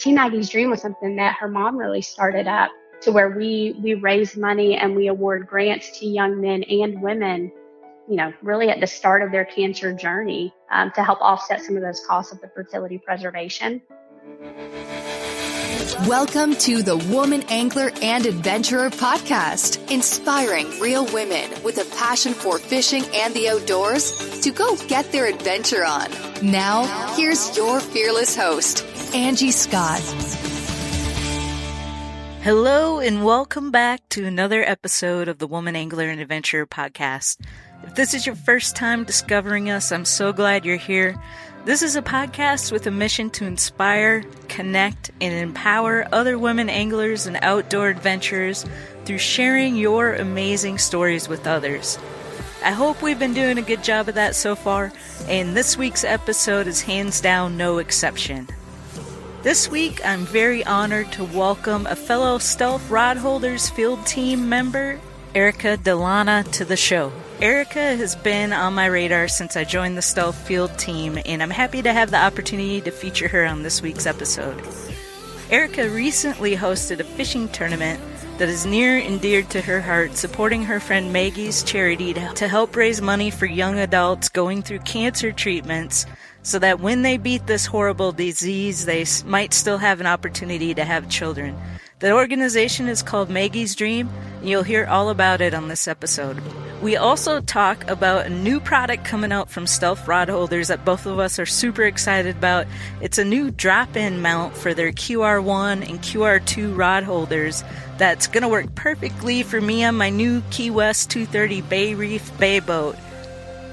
Team Maggie's Dream was something that her mom really started up, to where we raise money and we award grants to young men and women, really at the start of their cancer journey, to help offset some of those costs of the fertility preservation. Welcome to the Woman Angler and Adventurer podcast, inspiring real women with a passion for fishing and the outdoors to go get their adventure on. Now, here's your fearless host, Angie Scott. Hello and welcome back to another episode of the Woman Angler and Adventurer podcast. If this is your first time discovering us, I'm so glad you're here. This is a podcast with a mission to inspire, connect, and empower other women anglers and outdoor adventurers through sharing your amazing stories with others. I hope we've been doing a good job of that so far, and this week's episode is hands down no exception. This week, I'm very honored to welcome a fellow Stealth Rod Holders field team member, DeLana, to the show. Erica has been on my radar since I joined the Stealth field team, and I'm happy to have the opportunity to feature her on this week's episode. Erica recently hosted a fishing tournament that is near and dear to her heart, supporting her friend Maggie's charity to help raise money for young adults going through cancer treatments, so that when they beat this horrible disease, they might still have an opportunity to have children. The organization is called Maggie's Dream, and you'll hear all about it on this episode. We also talk about a new product coming out from Stealth Rod Holders that both of us are super excited about. It's a new drop-in mount for their QR1 and QR2 rod holders that's going to work perfectly for me on my new Key West 230 Bay Reef Bay boat.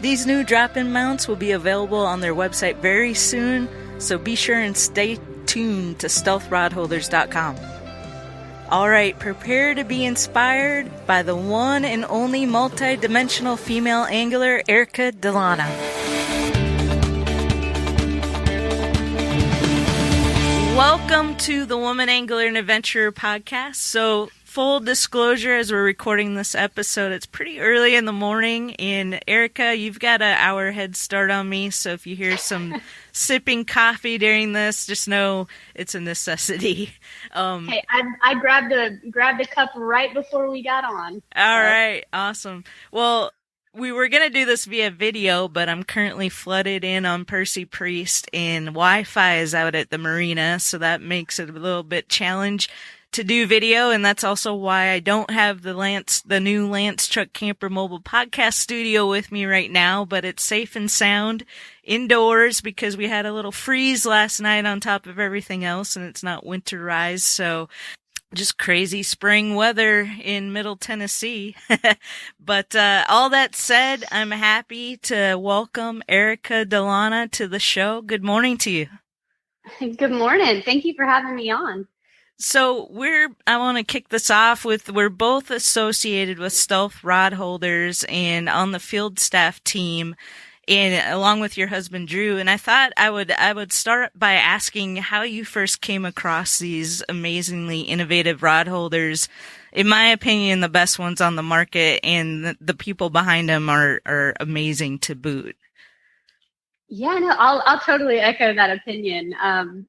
These new drop-in mounts will be available on their website very soon, so be sure and stay tuned to stealthrodholders.com. Alright, prepare to be inspired by the one and only multi-dimensional female angler, DeLana. Welcome to the Woman Angler and Adventurer podcast. So, full disclosure, as we're recording this episode, it's pretty early in the morning, and Erica, you've got an hour head start on me, so if you hear some sipping coffee during this, just know it's a necessity. Hey, I grabbed a cup right before we got on. All right, awesome. Well, we were going to do this via video, but I'm currently flooded in on Percy Priest, and Wi-Fi is out at the marina, so that makes it a little bit challenge to do video, and that's also why I don't have the new Lance Truck Camper Mobile Podcast Studio with me right now, but it's safe and sound indoors because we had a little freeze last night on top of everything else, and it's not winterized, so just crazy spring weather in Middle Tennessee. But all that said, I'm happy to welcome DeLana to the show. Good morning to you. Good morning. Thank you for having me on. So I want to kick this off with, we're both associated with Stealth Rod Holders and on the field staff team, and along with your husband Drew. And I thought I would start by asking how you first came across these amazingly innovative rod holders. In my opinion, the best ones on the market, and the people behind them are amazing to boot. Yeah, no, I'll totally echo that opinion.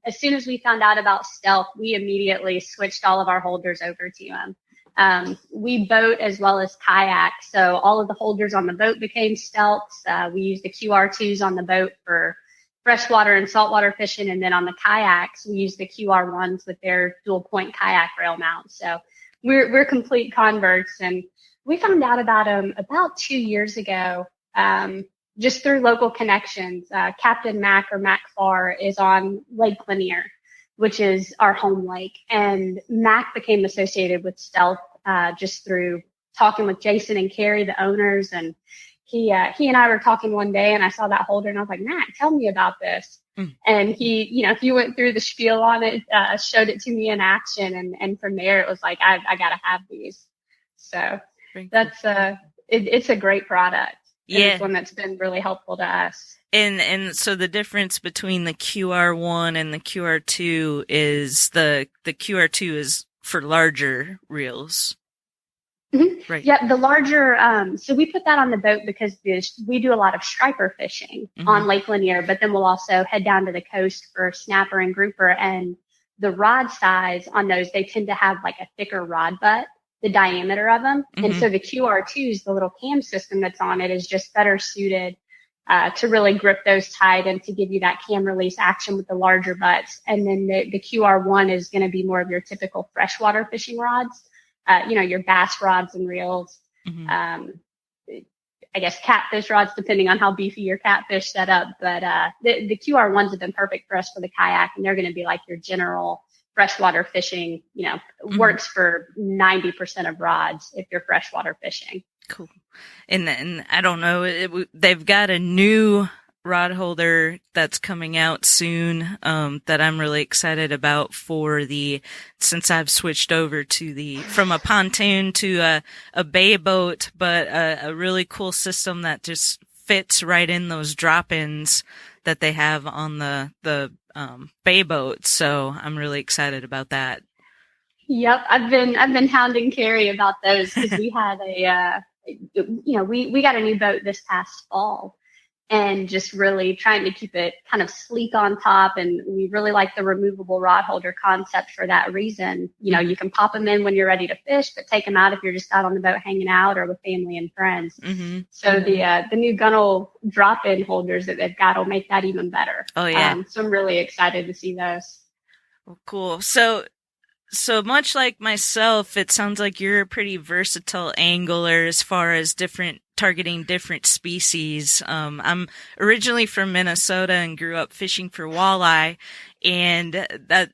As soon as we found out about Stealth, we immediately switched all of our holders over to them. We boat as well as kayak, so all of the holders on the boat became Stealths. We used the QR2s on the boat for freshwater and saltwater fishing, and then on the kayaks, we used the QR1s with their dual point kayak rail mounts. So we're complete converts, and we found out about them about 2 years ago. Just through local connections. Captain Mac or Mac Farr is on Lake Lanier, which is our home lake. And Mac became associated with Stealth just through talking with Jason and Carrie, the owners. And he and I were talking one day, and I saw that holder, and I was like, Mac, tell me about this. And he went through the spiel on it, showed it to me in action. And from there, it was like, I got to have these. So that's it's a great product. Yeah. It's one that's been really helpful to us. And so the difference between the QR1 and the QR2 is the QR2 is for larger reels. Mm-hmm. Right. Yeah, the larger, so we put that on the boat because we do a lot of striper fishing on Lake Lanier, but then we'll also head down to the coast for snapper and grouper. And the rod size on those, they tend to have like a thicker rod butt, the diameter of them. Mm-hmm. And so the QR2s, the little cam system that's on it, is just better suited to really grip those tight and to give you that cam release action with the larger butts. And then the QR1 is going to be more of your typical freshwater fishing rods, your bass rods and reels. Mm-hmm. I guess catfish rods, depending on how beefy your catfish set up. But the QR1s have been perfect for us for the kayak, and they're going to be like your general freshwater fishing, mm-hmm. works for 90% of rods if you're freshwater fishing. Cool. And I don't know, they've got a new rod holder that's coming out soon, that I'm really excited about since I've switched over from a pontoon to a bay boat, but a really cool system that just fits right in those drop-ins that they have on the bay boat. So I'm really excited about that. Yep. I've been hounding Carrie about those because we had we got a new boat this past fall, and just really trying to keep it kind of sleek on top. And we really like the removable rod holder concept for that reason. You can pop them in when you're ready to fish, but take them out if you're just out on the boat hanging out or with family and friends. Mm-hmm. So the new gunnel drop-in holders that they've got will make that even better. Oh, yeah. So I'm really excited to see those. Well, cool. So much like myself, it sounds like you're a pretty versatile angler as far as targeting different species. I'm originally from Minnesota and grew up fishing for walleye, and that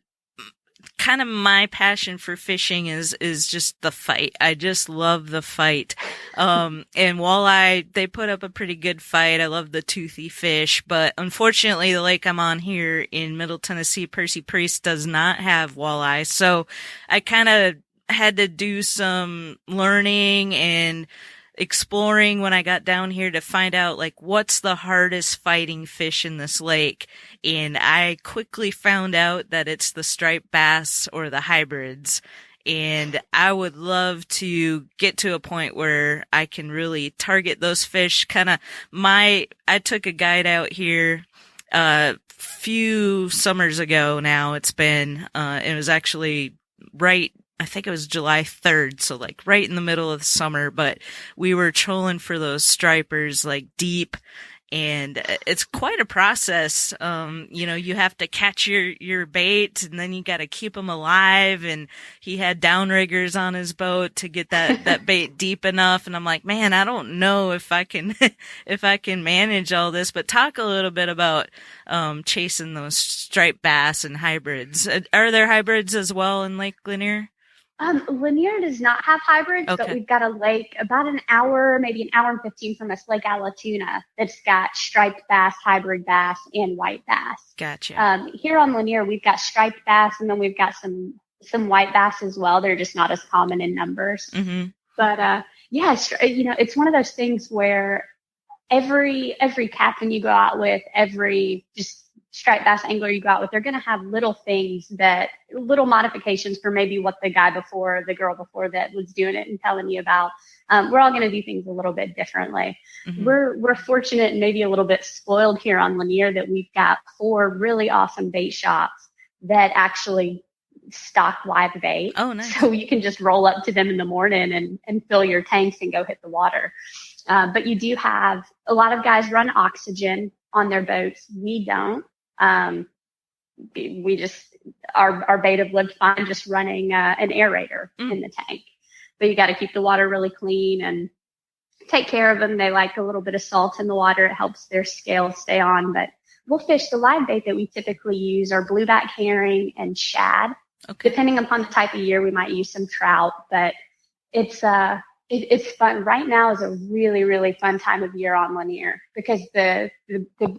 kind of my passion for fishing is just the fight. I just love the fight. And walleye, they put up a pretty good fight. I love the toothy fish, but unfortunately the lake I'm on here in Middle Tennessee, Percy Priest, does not have walleye. So I kind of had to do some learning and exploring when I got down here to find out what's the hardest fighting fish in this lake. And I quickly found out that it's the striped bass or the hybrids. And I would love to get to a point where I can really target those fish. I took a guide out here few summers ago now. It's been, it was actually I think it was July 3rd, so right in the middle of the summer, but we were trolling for those stripers deep, and it's quite a process. You have to catch your bait, and then you got to keep them alive, and he had downriggers on his boat to get that bait deep enough, and I'm like, man, I don't know if I can manage all this. But talk a little bit about chasing those striped bass and hybrids. Are there hybrids as well in Lake Lanier? Lanier does not have hybrids, okay. But we've got a lake about an hour, maybe an hour and 15 from us, Lake Alatuna, that's got striped bass, hybrid bass, and white bass. Gotcha. Here on Lanier, we've got striped bass, and then we've got some white bass as well. They're just not as common in numbers. Mm-hmm. But it's one of those things where every captain you go out with, every just striped bass angler you go out with, they're going to have little modifications for maybe what the girl before that was doing it and telling you about. We're all going to do things a little bit differently. Mm-hmm. We're fortunate and maybe a little bit spoiled here on Lanier that we've got 4 really awesome bait shops that actually stock live bait. Oh, nice. So you can just roll up to them in the morning and fill your tanks and go hit the water. But you do have a lot of guys run oxygen on their boats. We don't. We just, our bait have lived fine just running an aerator in the tank. But you got to keep the water really clean and take care of them. They like a little bit of salt in the water. It helps their scales stay on. But we'll fish the live bait that we typically use are blueback herring and shad. Okay. Depending upon the type of year, we might use some trout, but it's fun. Right now is a really, really fun time of year on Lanier because the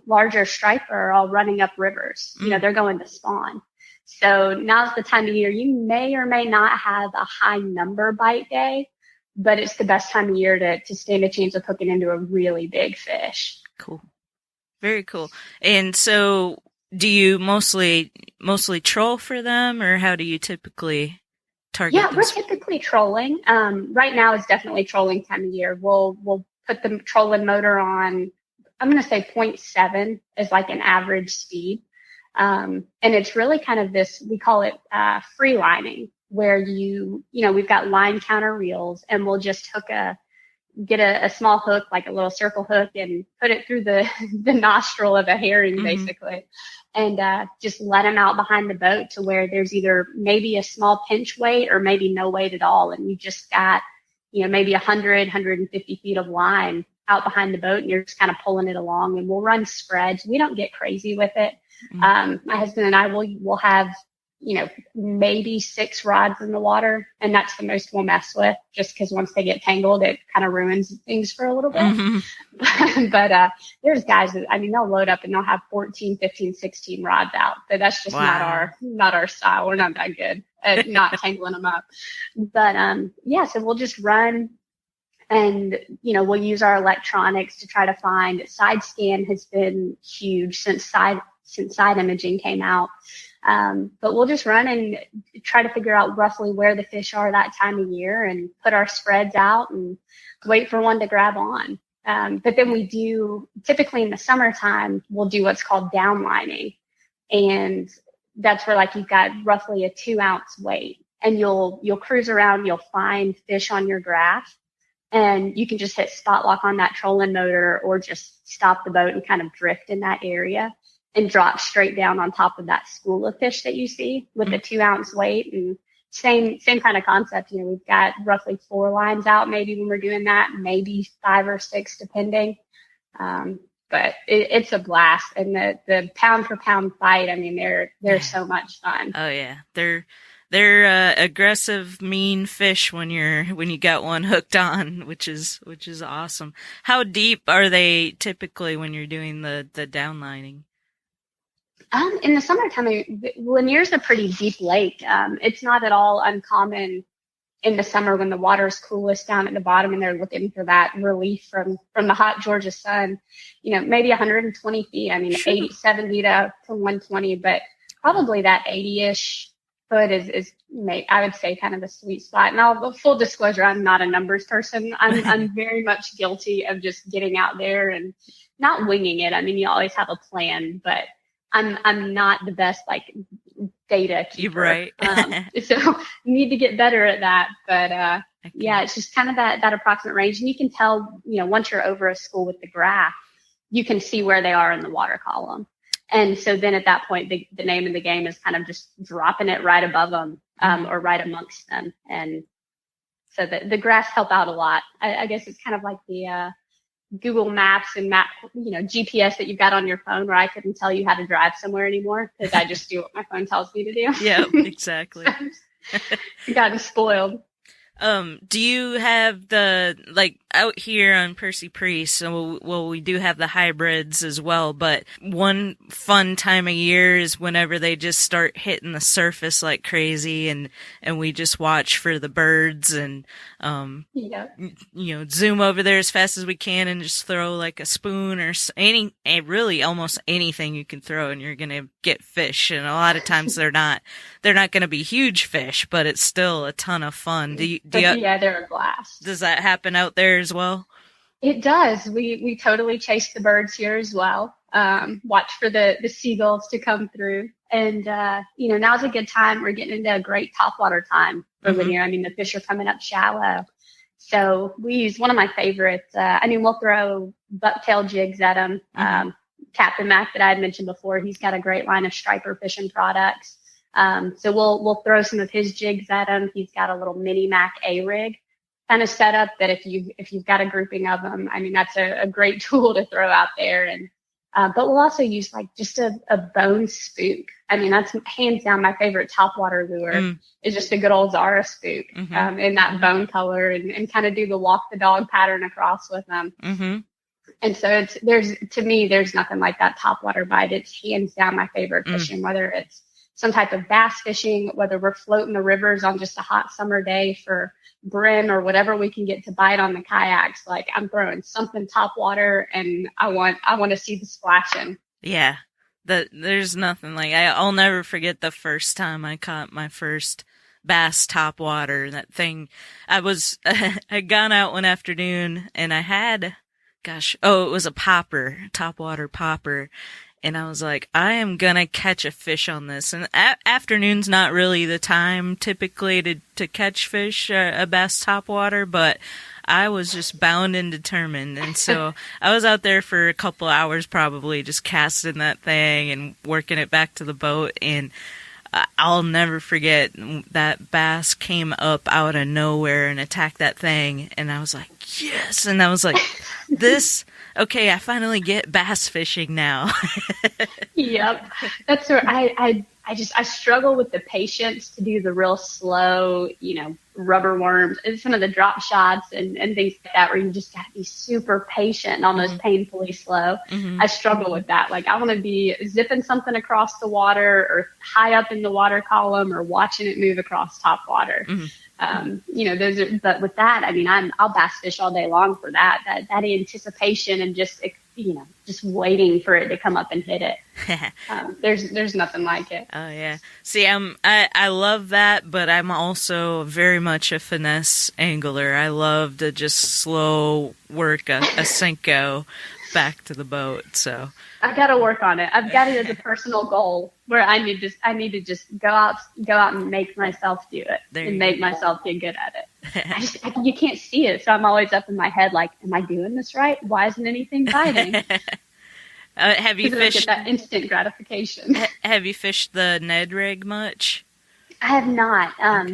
larger striper are all running up rivers. They're going to spawn. So now's the time of year. You may or may not have a high number bite day, but it's the best time of year to stand a chance of hooking into a really big fish. Cool. Very cool. And so do you mostly troll for them, or how do you typically target them? We're typically trolling. Right now is definitely trolling time of year. We'll put the trolling motor on, I'm going to say 0.7 is like an average speed. And it's really kind of this, we call it free lining, where we've got line counter reels, and we'll just get a small hook, like a little circle hook, and put it through the nostril of a herring, basically, and just let them out behind the boat to where there's either maybe a small pinch weight or maybe no weight at all. And you just got, maybe 150 feet of line out behind the boat, and you're just kind of pulling it along. And we'll run spreads. We don't get crazy with it. My husband and I will have, maybe 6 rods in the water, and that's the most we'll mess with, just because once they get tangled, it kind of ruins things for a little bit. But there's guys that, they'll load up and they'll have 14, 15, 16 rods out. But that's just not our style. We're not that good at not tangling them up. But so we'll just run, and we'll use our electronics to try to find. Side scan has been huge since side imaging came out. But we'll just run and try to figure out roughly where the fish are that time of year, and put our spreads out and wait for one to grab on. But then we do, typically in the summertime, we'll do what's called downlining. And that's where, like, you've got roughly a 2-ounce weight, and you'll cruise around, you'll find fish on your graph, and you can just hit spot lock on that trolling motor, or just stop the boat and kind of drift in that area and drop straight down on top of that school of fish that you see with the 2-ounce weight. And same kind of concept. We've got roughly 4 lines out maybe when we're doing that, maybe 5 or 6 depending. But it's a blast. And the pound for pound fight, they're so much fun. Oh yeah. They're aggressive, mean fish when you got one hooked on, which is awesome. How deep are they typically when you're doing the downlining? In the summertime, Lanier's a pretty deep lake. It's not at all uncommon in the summer when the water's coolest down at the bottom, and they're looking for that relief from the hot Georgia sun. Maybe 120 feet. 80, 70 to 120, but probably that 80-ish foot is I would say kind of the sweet spot. And full disclosure, I'm not a numbers person. I'm very much guilty of just getting out there and not winging it. You always have a plan, but I'm not the best, data keeper. Right. So you need to get better at that. But, it's just kind of that approximate range. And you can tell, once you're over a school with the graph, you can see where they are in the water column. And so then at that point, the name of the game is kind of just dropping it right above them, or right amongst them. And so the graphs help out a lot. I guess it's kind of like the, Google Maps and GPS that you've got on your phone, where I couldn't tell you how to drive somewhere anymore because I just do what my phone tells me to do. Yeah, exactly. Gotten spoiled. Do you have out here on Percy Priest? So, we do have the hybrids as well, but one fun time of year is whenever they just start hitting the surface like crazy, and we just watch for the birds, and, zoom over there as fast as we can and just throw like a spoon or really almost anything you can throw, and you're going to get fish. And a lot of times they're not going to be huge fish, but it's still a ton of fun. They're a blast. Does that happen out there as well? It does. We totally chase the birds here as well. Watch for the seagulls to come through. And, now's a good time. We're getting into a great topwater time for Lanier. The fish are coming up shallow. So we use one of my favorites. We'll throw bucktail jigs at them. Captain Mac that I had mentioned before, he's got a great line of striper fishing products. So we'll throw some of his jigs at him. He's got a little mini Mac A-rig kind of set up that if you've got a grouping of them, that's a great tool to throw out there. And, but we'll also use just a bone spook. That's hands down my favorite topwater lure is just a good old Zara spook, in that bone color, and kind of do the walk the dog pattern across with them. And so there's nothing like that topwater bite. It's hands down my favorite fishing, whether it's some type of bass fishing, whether we're floating the rivers on just a hot summer day for brim or whatever we can get to bite on the kayaks. I'm throwing something top water, and I want to see the splashing. Yeah. There's nothing I'll never forget the first time I caught my first bass top water. That thing, I'd gone out one afternoon, and I had, it was a popper, topwater popper. And I was like, I am going to catch a fish on this. And afternoon's not really the time typically to catch fish, a bass topwater, but I was just bound and determined. And so I was out there for a couple hours probably just casting that thing and working it back to the boat. And I'll never forget that bass came up out of nowhere and attacked that thing. And I was like, yes. And I was like, okay, I finally get bass fishing now. Yep. That's where I struggle with the patience to do the real slow, rubber worms and some of the drop shots and things like that, where you just got to be super patient and almost painfully slow. I struggle with that. Like, I want to be zipping something across the water or high up in the water column or watching it move across top water. But with that, I mean, I'll bass fish all day long for that anticipation and just waiting for it to come up and hit it. There's nothing like it. Oh yeah. See, I love that, but I'm also very much a finesse angler. I love to just slow work a Senko back to the boat. So I got to work on it. I've got it as a personal goal where I need to just go out and make myself do it and make myself get good at it. You can't see it. So I'm always up in my head, like, am I doing this right? Why isn't anything biting? Have you fished that instant gratification? Have you fished the Ned rig much? I have not.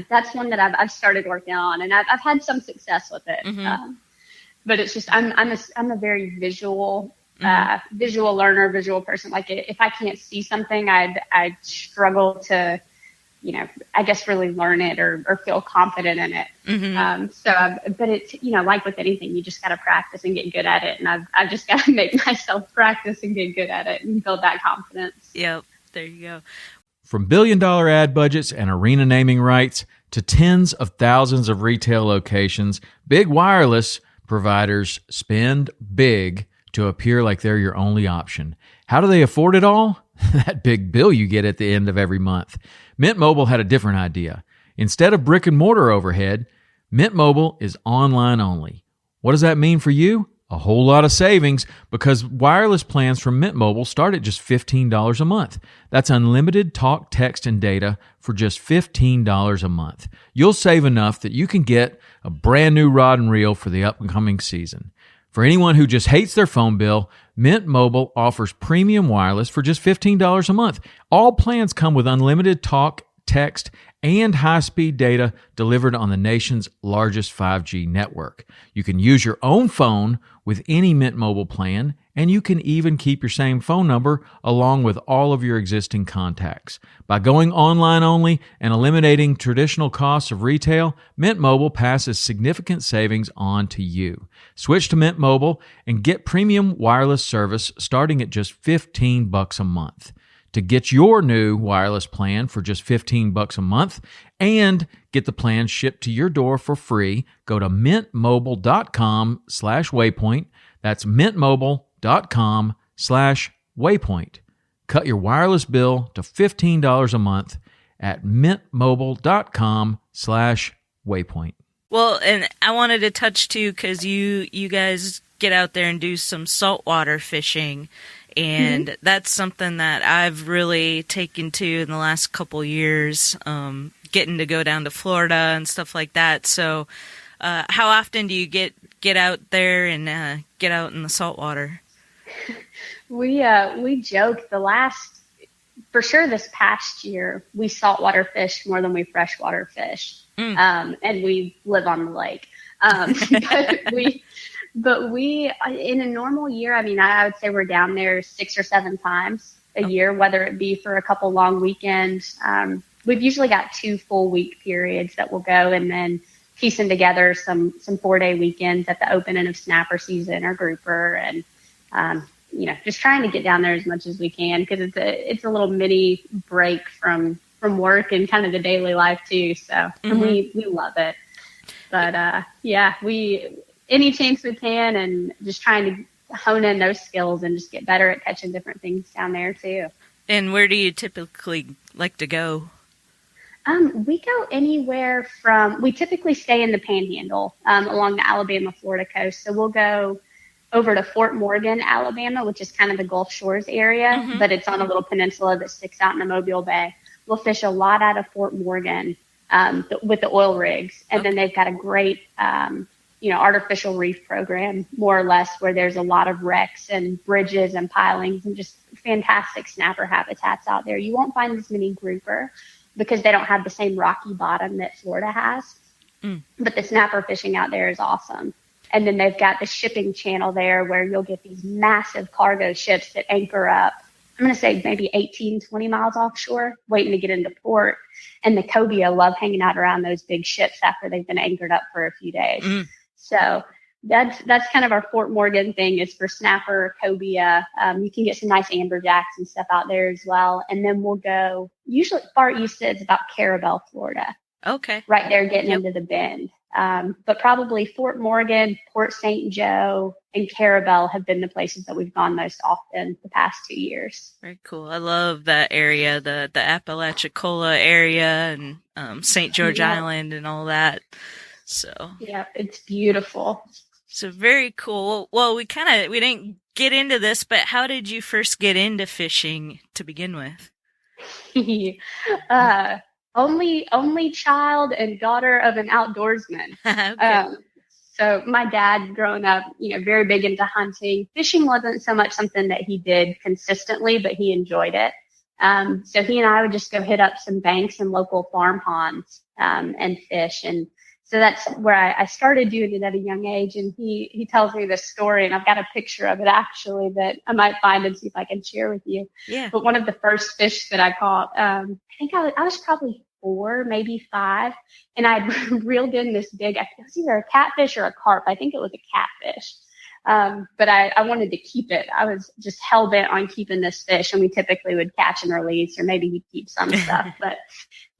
That's one that I've started working on, and I've had some success with it. But it's just I'm a very visual learner, visual person. Like, if I can't see something, I'd struggle to, I guess really learn it or feel confident in it. But it's, like with anything, you just got to practice and get good at it. And I've just got to make myself practice and get good at it and build that confidence. Yep. There you go. From billion-dollar ad budgets and arena naming rights to tens of thousands of retail locations, Big Wireless providers spend big to appear like they're your only option. How do they afford it all? That big bill you get at the end of every month. Mint Mobile had a different idea. Instead of brick and mortar overhead, Mint Mobile is online only. What does that mean for you? A whole lot of savings, because wireless plans from Mint Mobile start at just $15 a month. That's unlimited talk, text, and data for just $15 a month. You'll save enough that you can get a brand new rod and reel for the upcoming season. For anyone who just hates their phone bill, Mint Mobile offers premium wireless for just $15 a month. All plans come with unlimited talk, text, and high-speed data delivered on the nation's largest 5G network. You can use your own phone with any Mint Mobile plan, and you can even keep your same phone number along with all of your existing contacts. By going online only and eliminating traditional costs of retail, Mint Mobile passes significant savings on to you. Switch to Mint Mobile and get premium wireless service starting at just $15 a month. To get your new wireless plan for just $15 a month and get the plan shipped to your door for free, go to mintmobile.com/waypoint. That's mintmobile.com/waypoint. Cut your wireless bill to $15 a month at mintmobile.com/waypoint. Well, and I wanted to touch too, because you guys get out there and do some saltwater fishing. And that's something that I've really taken to in the last couple years, getting to go down to Florida and stuff like that. So how often do you get out there and get out in the saltwater? We joke for sure this past year, we saltwater fished more than we freshwater fished. And we live on the lake. But we, in a normal year, I mean, I would say we're down there 6 or 7 times a year, whether it be for a couple long weekends. We've usually got 2 full week periods that we'll go, and then piecing together some 4-day weekends at the open end of snapper season or grouper, and just trying to get down there as much as we can, because it's a little mini break from work and kind of the daily life too. So we love it. But any chance we can, and just trying to hone in those skills and just get better at catching different things down there too. And where do you typically like to go? We go anywhere we typically stay in the Panhandle, along the Alabama, Florida coast. So we'll go over to Fort Morgan, Alabama, which is kind of the Gulf Shores area, but it's on a little peninsula that sticks out in the Mobile Bay. We'll fish a lot out of Fort Morgan with the oil rigs. And then they've got a great, artificial reef program, more or less, where there's a lot of wrecks and bridges and pilings and just fantastic snapper habitats out there. You won't find as many grouper because they don't have the same rocky bottom that Florida has. But the snapper fishing out there is awesome. And then they've got the shipping channel there where you'll get these massive cargo ships that anchor up, I'm going to say maybe 18, 20 miles offshore, waiting to get into port. And the cobia love hanging out around those big ships after they've been anchored up for a few days. So that's kind of our Fort Morgan thing, is for snapper, cobia. You can get some nice amberjacks and stuff out there as well. And then we'll go, usually far east is about Carabel, Florida. Okay. Right there getting into the bend. But probably Fort Morgan, Port St. Joe, and Carabel have been the places that we've gone most often the past 2 years. Very cool. I love that area, the Apalachicola area and St. George Island and all that. So yeah, it's beautiful. So very cool. Well, we didn't get into this, but how did you first get into fishing to begin with? Only child and daughter of an outdoorsman. Okay. So my dad, growing up, very big into hunting. Fishing wasn't so much something that he did consistently, but he enjoyed it. So he and I would just go hit up some banks and local farm ponds and fish. And so that's where I started doing it at a young age. And he tells me this story, and I've got a picture of it actually that I might find and see if I can share with you. Yeah. But one of the first fish that I caught, I think I was probably 4, maybe 5, and I'd reeled in this big, it was either a catfish or a carp. I think it was a catfish. But I wanted to keep it. I was just hell bent on keeping this fish, and we typically would catch and release, or maybe he'd keep some stuff. But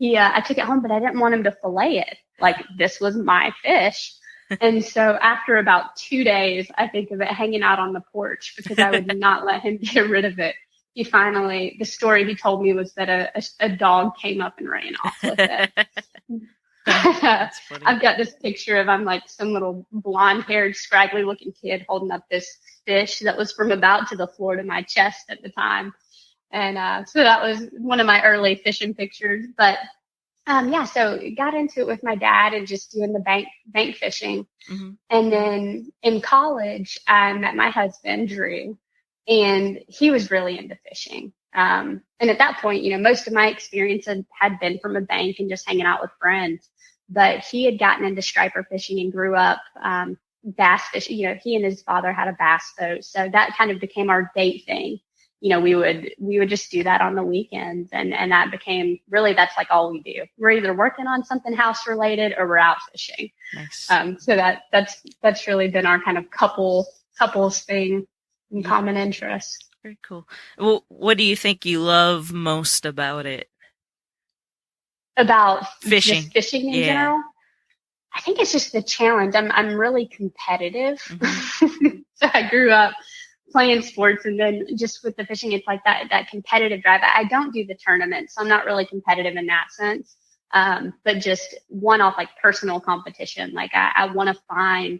I took it home, but I didn't want him to fillet it. Like, this was my fish. And so after about 2 days, I think of it hanging out on the porch because I would not let him get rid of it. The story he told me was that a dog came up and ran off with it. That's funny. I've got this picture of, I'm like some little blonde-haired, scraggly-looking kid holding up this fish that was from about to the floor to my chest at the time. And so that was one of my early fishing pictures. But so got into it with my dad and just doing the bank fishing. And then in college, I met my husband, Drew, and he was really into fishing. And at that point, most of my experience had been from a bank and just hanging out with friends. But he had gotten into striper fishing and grew up bass fishing. He and his father had a bass boat. So that kind of became our date thing. We would just do that on the weekends. And that became really, that's like all we do. We're either working on something house related or we're out fishing. Nice. So that's really been our kind of couples thing in common interest. Very cool. Well, what do you think you love most about it? About fishing. Just fishing in general? I think it's just the challenge. I'm really competitive. So I grew up playing sports, and then just with the fishing, it's like that competitive drive. I don't do the tournaments, so I'm not really competitive in that sense. But just one-off, like, personal competition. Like, I want to find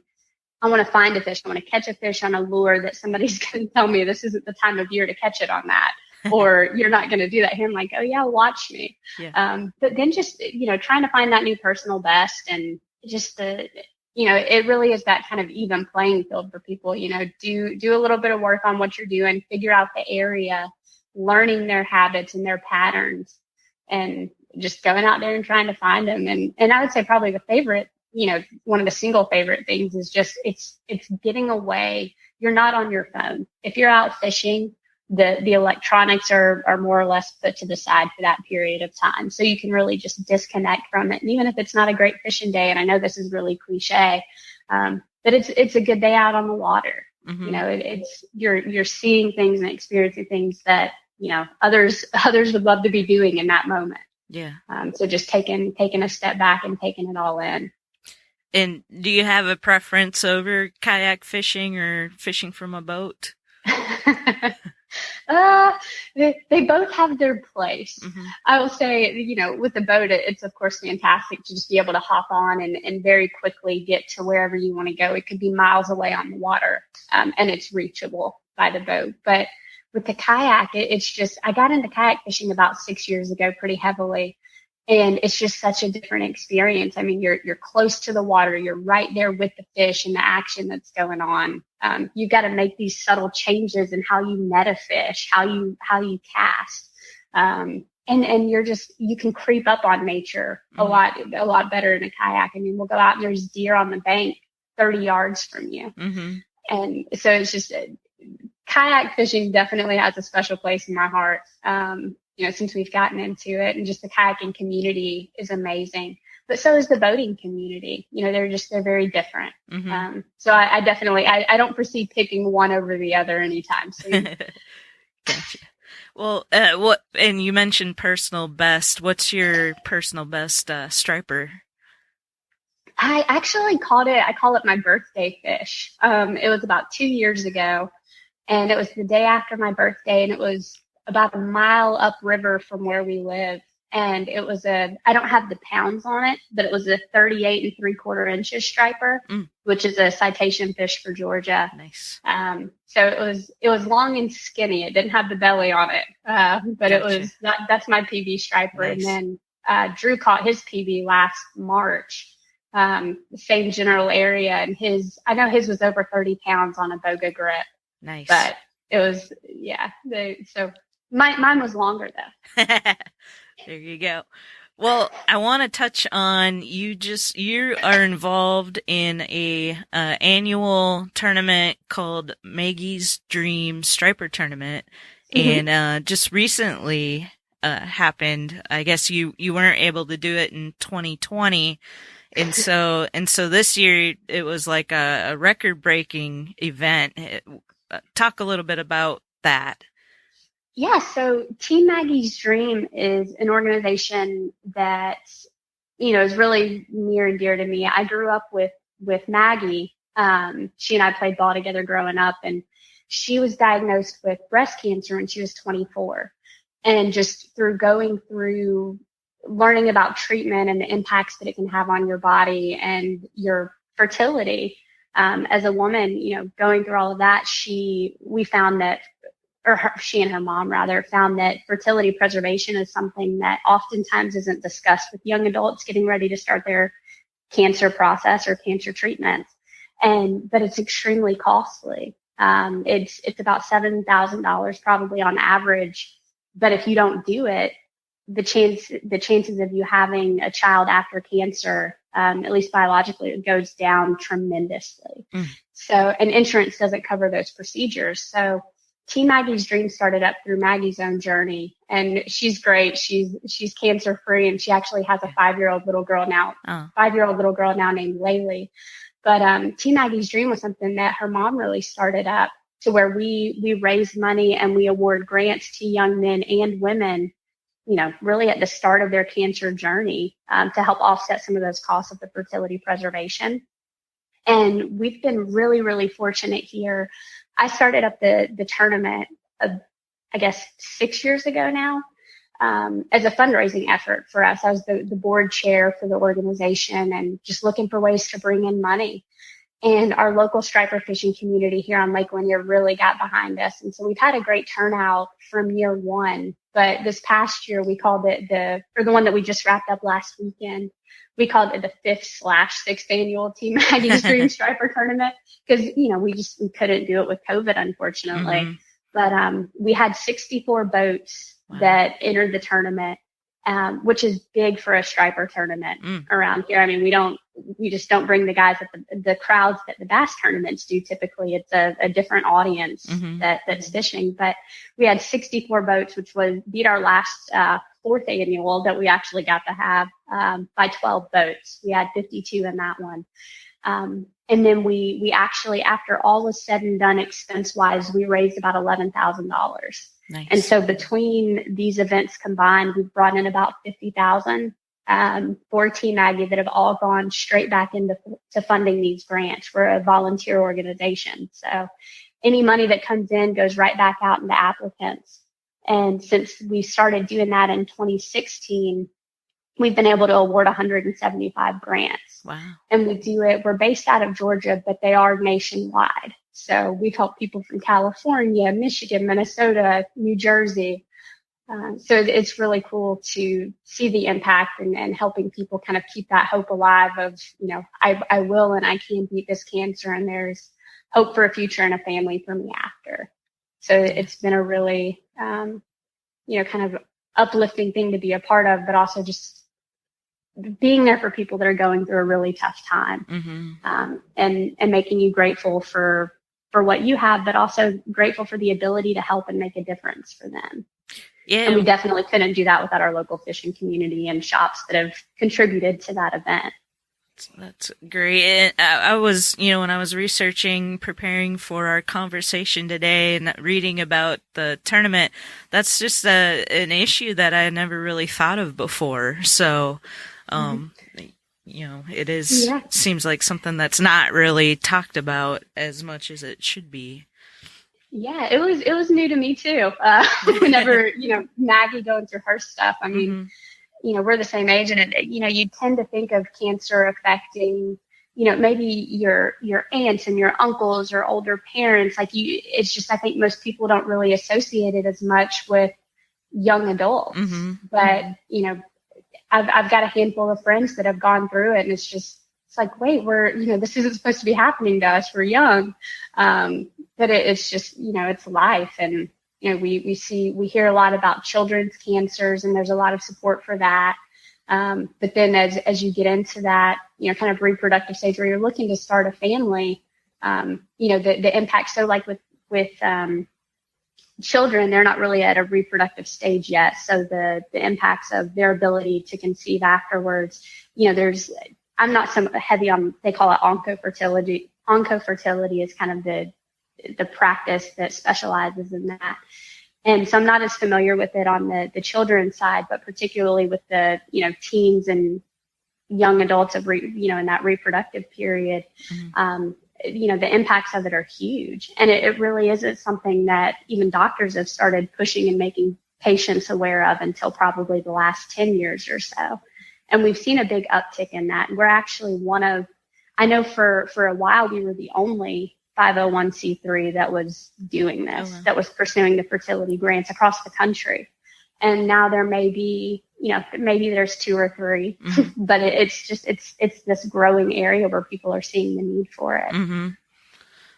a fish. I want to catch a fish on a lure that somebody's going to tell me this isn't the time of year to catch it on that. Or you're not going to do that here. I'm like, oh yeah, watch me. Yeah. But then just, trying to find that new personal best, and just it really is that kind of even playing field for people. Do a little bit of work on what you're doing, figure out the area, learning their habits and their patterns, and just going out there and trying to find them. And I would say probably the favorite, one of the single favorite things is just, it's getting away. You're not on your phone. If you're out fishing, the electronics are more or less put to the side for that period of time. So you can really just disconnect from it. And even if it's not a great fishing day, and I know this is really cliche, but it's a good day out on the water. It's you're seeing things and experiencing things that, others would love to be doing in that moment. Yeah. So just taking a step back and taking it all in. And do you have a preference over kayak fishing or fishing from a boat? They both have their place. Mm-hmm. I will say, with the boat, it's of course fantastic to just be able to hop on and very quickly get to wherever you want to go. It could be miles away on the water, and it's reachable by the boat. But with the kayak, it's just, I got into kayak fishing about 6 years ago pretty heavily. And it's just such a different experience. I mean, you're close to the water. You're right there with the fish and the action that's going on. You got to make these subtle changes in how you net a fish, how you cast. And you can creep up on nature a lot better in a kayak. I mean, we'll go out and there's deer on the bank 30 yards from you. Mm-hmm. And so it's just, kayak fishing definitely has a special place in my heart. Since we've gotten into it, and just the kayaking community is amazing, but so is the boating community. They're very different. Mm-hmm. So I definitely, I don't foresee picking one over the other anytime soon. Gotcha. Well, and you mentioned personal best. What's your personal best striper? I call it my birthday fish. It was about 2 years ago, and it was the day after my birthday, and it was about a mile upriver from where we live. And it was I don't have the pounds on it, but it was a 38 3/4 inches striper, which is a citation fish for Georgia. Nice. So it was long and skinny. It didn't have the belly on it. But Gotcha. it was, that's my PB striper. Nice. And then, Drew caught his PB last March, the same general area. And I know his was over 30 pounds on a boga grip. Nice. But it was, mine was longer though. There you go. Well, I want to touch on you are involved in a annual tournament called Maggie's Dream Striper Tournament, and just recently happened. I guess you weren't able to do it in 2020, and so this year it was like a record-breaking event. Talk a little bit about that. Yeah, so Team Maggie's Dream is an organization that, is really near and dear to me. I grew up with Maggie. She and I played ball together growing up, and she was diagnosed with breast cancer when she was 24. And just through going through learning about treatment and the impacts that it can have on your body and your fertility, as a woman, going through all of that, she and her mom rather found that fertility preservation is something that oftentimes isn't discussed with young adults getting ready to start their cancer process or cancer treatments. But it's extremely costly. It's about $7,000 probably on average. But if you don't do it, the chances of you having a child after cancer, at least biologically, it goes down tremendously. So, and insurance doesn't cover those procedures. So Team Maggie's Dream started up through Maggie's own journey, and she's great. She's cancer free, and she actually has a 5-year-old little girl now. 5-year-old little girl now named Laylee. But Team Maggie's Dream was something that her mom really started up to where we raise money and we award grants to young men and women, really at the start of their cancer journey, to help offset some of those costs of the fertility preservation. And we've been really, really fortunate here. I started up the tournament, I guess 6 years ago now, as a fundraising effort for us. I was the board chair for the organization and just looking for ways to bring in money. And our local striper fishing community here on Lake Lanier really got behind us. And so we've had a great turnout from year one. But this past year, we called it the one that we just wrapped up last weekend, we called it the 5th/6th annual Team Maggie's Dream Striper Tournament because, we couldn't do it with COVID, unfortunately. But we had 64 boats that entered the tournament, which is big for a striper tournament around here. I mean, we just don't bring the guys at the crowds that the bass tournaments do. Typically, it's a different audience that's fishing. But we had 64 boats, which beat our last 4th annual that we actually got to have by 12 boats. We had 52 in that one. And then we actually, after all was said and done expense-wise, we raised about $11,000. Nice. And so between these events combined, we've brought in about $50,000 for Team Maggie that have all gone straight back into funding these grants. We're a volunteer organization. So any money that comes in goes right back out into applicants. And since we started doing that in 2016, we've been able to award 175 grants. Wow. And we're based out of Georgia, but they are nationwide. So we've helped people from California, Michigan, Minnesota, New Jersey. So it's really cool to see the impact and helping people kind of keep that hope alive of, I will and I can beat this cancer, and there's hope for a future and a family for me after. So it's been a really, kind of uplifting thing to be a part of, but also just being there for people that are going through a really tough time, and making you grateful for what you have, but also grateful for the ability to help and make a difference for them. Yeah. And we definitely couldn't do that without our local fishing community and shops that have contributed to that event. That's great. I was, when I was preparing for our conversation today and reading about the tournament, that's just an issue that I never really thought of before. So, it is, seems like something that's not really talked about as much as it should be. Yeah, it was new to me too. Whenever, Maggie going through her stuff, I mean, we're the same age, and you tend to think of cancer affecting, maybe your aunts and your uncles or older parents. It's just, I think most people don't really associate it as much with young adults. But, I've got a handful of friends that have gone through it, and it's like, wait, this isn't supposed to be happening to us. We're young. But it's just, it's life. And, we hear a lot about children's cancers, and there's a lot of support for that. But then as you get into that, kind of reproductive stage where you're looking to start a family, the impact. So like with children, they're not really at a reproductive stage yet. So the impacts of their ability to conceive afterwards, I'm not so heavy on, they call it oncofertility. Oncofertility is kind of the practice that specializes in that. And so I'm not as familiar with it on the children's side, but particularly with the, teens and young adults in that reproductive period, the impacts of it are huge. And it really isn't something that even doctors have started pushing and making patients aware of until probably the last 10 years or so. And we've seen a big uptick in that. And we're actually I know for a while we were the only 501c3 that was doing this, that was pursuing the fertility grants across the country. And now there may be, maybe there's 2 or 3, but it's this growing area where people are seeing the need for it.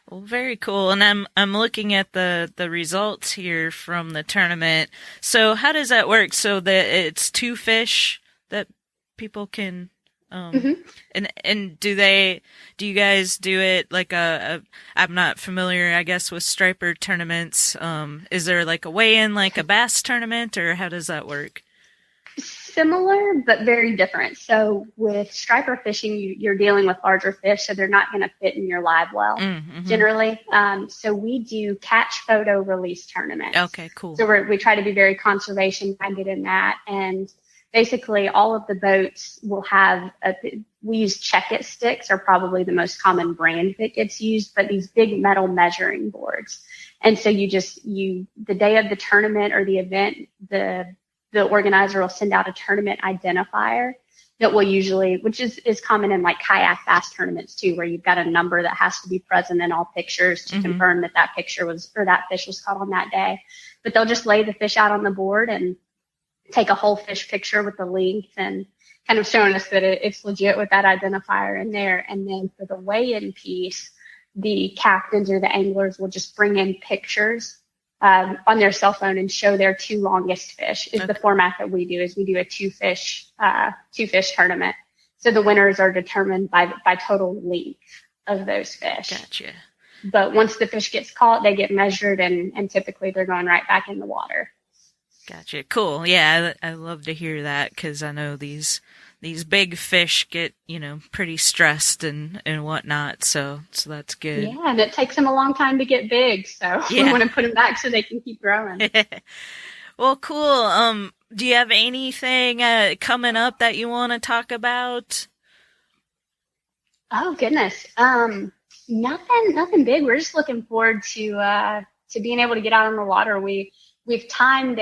Well, very cool. And I'm looking at the results here from the tournament. So how does that work? So that it's 2 fish that people can, and do you guys do it like I'm not familiar, I guess, with striper tournaments. Is there like a weigh-in, like a bass tournament, or how does that work? Similar, but very different. So with striper fishing, you're dealing with larger fish, so they're not going to fit in your live well generally. So we do catch, photo, release tournaments. Okay, cool. So we try to be very conservation minded in that. And basically all of the boats will have, we use Check-It sticks are probably the most common brand that gets used, but these big metal measuring boards. And so the day of the tournament or the event, the organizer will send out a tournament identifier that will usually, which is common in like kayak bass tournaments too, where you've got a number that has to be present in all pictures to confirm that picture that fish was caught on that day. But they'll just lay the fish out on the board and take a whole fish picture with the length and kind of showing us that it's legit with that identifier in there. And then for the weigh-in piece, the captains or the anglers will just bring in pictures on their cell phone and show their 2 longest fish. Is the format that we do, is we do a two fish tournament. So the winners are determined by total length of those fish. Gotcha. But once the fish gets caught, they get measured and typically they're going right back in the water. Gotcha. Cool. Yeah, I love to hear that because I know these big fish get, pretty stressed and whatnot. So that's good. Yeah, and it takes them a long time to get big. So we want to put them back so they can keep growing. Well, cool. Do you have anything coming up that you want to talk about? Oh, goodness. Nothing big. We're just looking forward to being able to get out on the water. We've timed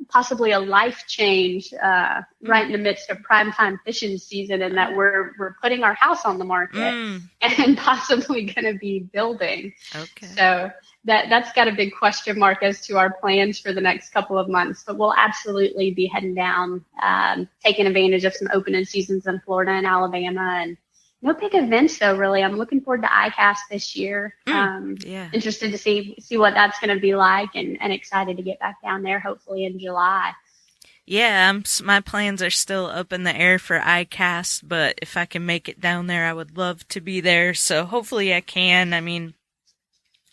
possibly a life change right in the midst of primetime fishing season, and that we're putting our house on the market and possibly going to be building. Okay. So that's got a big question mark as to our plans for the next couple of months. But we'll absolutely be heading down, taking advantage of some opening seasons in Florida and Alabama, and no big events though, really. I'm looking forward to ICAST this year. Interested to see what that's going to be like, and excited to get back down there hopefully in July. Yeah, my plans are still up in the air for ICAST, but if I can make it down there, I would love to be there. So hopefully I can. I mean,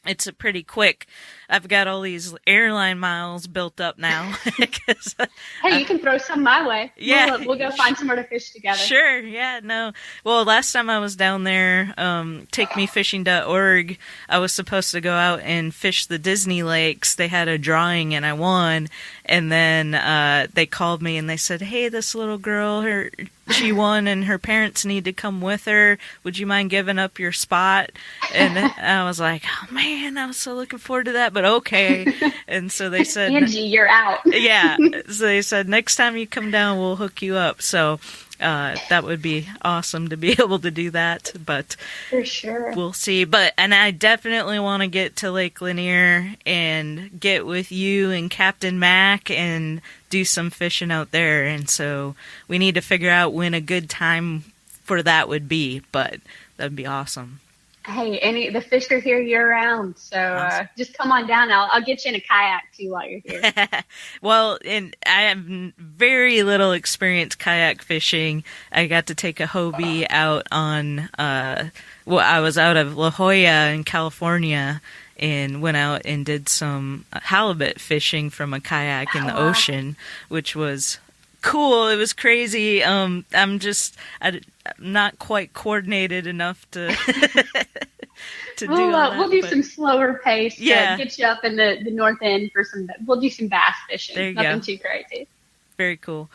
it's a pretty quick. I've got all these airline miles built up now. Hey, you can throw some my way. Yeah. We'll go find somewhere to fish together. Sure. Yeah, no. Well, last time I was down there, takemefishing.org, I was supposed to go out and fish the Disney lakes. They had a drawing and I won. And then they called me and they said, hey, this little girl, she won and her parents need to come with her. Would you mind giving up your spot? And I was like, oh, man, I was so looking forward to that. But okay. And so they said, Angie, you're out. Yeah. So they said, next time you come down, we'll hook you up. So that would be awesome to be able to do that. But for sure, we'll see. And I definitely want to get to Lake Lanier and get with you and Captain Mac and do some fishing out there. And so we need to figure out when a good time for that would be. But that'd be awesome. Hey, the fish are here year round, so just come on down. I'll get you in a kayak too while you're here. Well, and I have very little experience kayak fishing. I got to take a Hobie out on, I was out of La Jolla in California and went out and did some halibut fishing from a kayak in the ocean, which was cool. It was crazy. I'm not quite coordinated enough to do all that. We'll do some slower pace to get you up in the north end for some. We'll do some bass fishing. There you Nothing go. Too crazy. Very cool.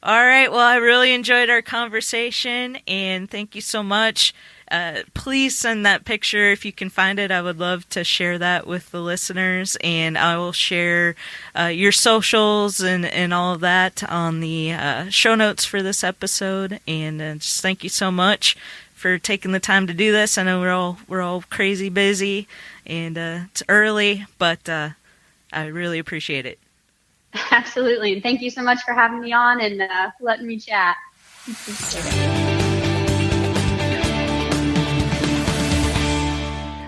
All right. Well, I really enjoyed our conversation, and thank you so much. Please send that picture if you can find it. I would love to share that with the listeners, and I will share your socials and all of that on the show notes for this episode. And just thank you so much for taking the time to do this. I know we're all crazy busy, and it's early, but I really appreciate it. Absolutely, and thank you so much for having me on and letting me chat.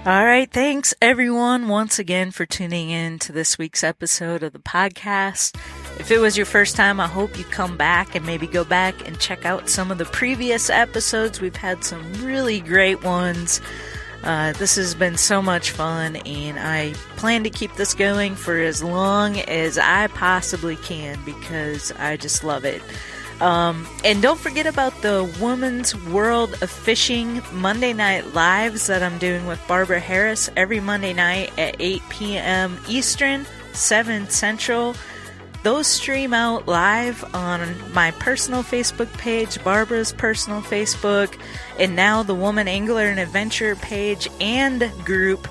All right. Thanks, everyone, once again for tuning in to this week's episode of the podcast. If it was your first time, I hope you come back and maybe go back and check out some of the previous episodes. We've had some really great ones. This has been so much fun, and I plan to keep this going for as long as I possibly can because I just love it. And don't forget about the Women's World of Fishing Monday Night Lives that I'm doing with Barbara Harris every Monday night at 8 p.m. Eastern, 7 Central. Those stream out live on my personal Facebook page, Barbara's personal Facebook, and now the Woman Angler and Adventurer page and group,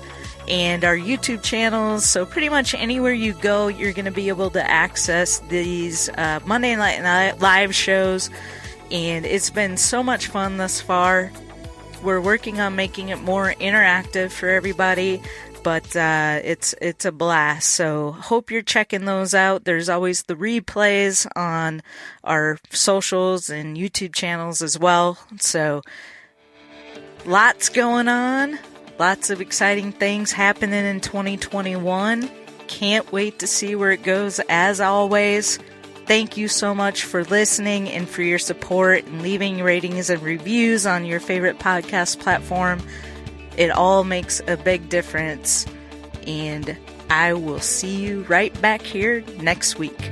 and our YouTube channels. So pretty much anywhere you go, you're going to be able to access these Monday Night Live shows, and it's been so much fun thus far. We're working on making it more interactive for everybody, but it's a blast. So hope you're checking those out. There's always the replays on our socials and YouTube channels as well. So lots going on. Lots of exciting things happening in 2021. Can't wait to see where it goes as always. Thank you so much for listening and for your support and leaving ratings and reviews on your favorite podcast platform. It all makes a big difference. And I will see you right back here next week.